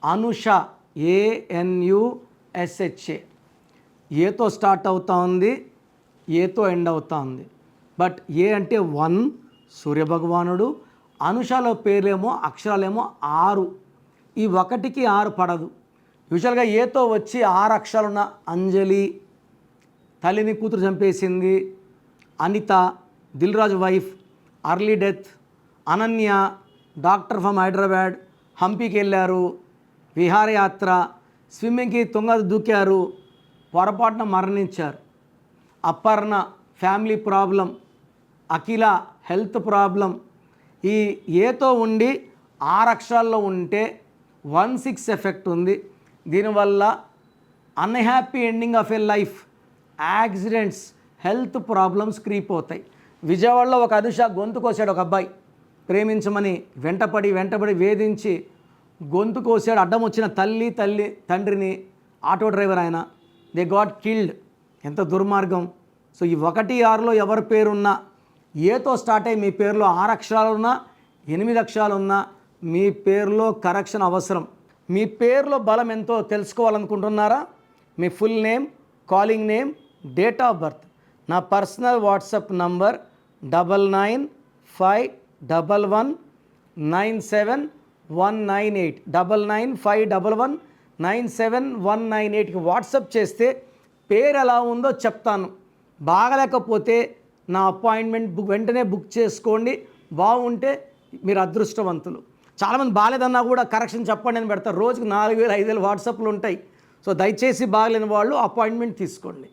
Anusha, ANUSHA. ఏతో start అవుతా ఉంది, ఏతో ఎండ్ అవుతా ఉంది. బట్ ఏ అంటే 1 సూర్యభగవానుడు, అనుషలో పేర్లేమో అక్షరాలేమో 6. ఈ 1కి 6 పడదు. యూజువల్గా ఏతో వచ్చి 6 అక్షరాలున్న అంజలి, తల్లిని కూతురు చంపేసింది, Anitha, Dilraju wife, early death, Ananya, doctor from Hyderabad, హంపీకి వెళ్ళారు, విహారయాత్ర, స్విమ్మింగ్కి తుంగ దూకారు, పొరపాటున మరణించారు, Aparna family problem, Akhila health problem. ఈ ఏతో ఉండి 6 అక్షరాల్లో ఉంటే 1/6 ఎఫెక్ట్ ఉంది. దీనివల్ల unhappy ending of a life, accidents, health problems creep అవుతాయి. విజయవాడలో ఒక అనుష గొంతు కోసాడు ఒక అబ్బాయి, ప్రేమించమని వెంటపడి వేధించి గొంతు కోసాడు. అడ్డం వచ్చిన తండ్రిని, ఆటో డ్రైవర్ ఆయన, దే గాట్ కిల్డ్. ఎంత దుర్మార్గం. సో ఈ 1, 6లో ఎవరి పేరున్నా, ఏతో స్టార్ట్ అయ్యి మీ పేరులో 6 అక్షరాలున్నా 8 అక్షరాలున్నా మీ పేరులో కరెక్షన్ అవసరం. మీ పేరులో బలం ఎంతో తెలుసుకోవాలనుకుంటున్నారా? మీ full name, calling name, date of birth. నా పర్సనల్ వాట్సాప్ నంబర్ 9951197198 9951197198కి వాట్సాప్ చేస్తే పేరు ఎలా ఉందో చెప్తాను. బాగలేకపోతే నా అపాయింట్మెంట్ వెంటనే బుక్ చేసుకోండి. బాగుంటే మీరు అదృష్టవంతులు. చాలామంది బాగాలేదన్నా కూడా కరెక్షన్ చెప్పండి అని పెడతారు. రోజుకు 4000 5000 వాట్సాప్లు ఉంటాయి. సో దయచేసి బాగలేని వాళ్ళు అపాయింట్మెంట్ తీసుకోండి.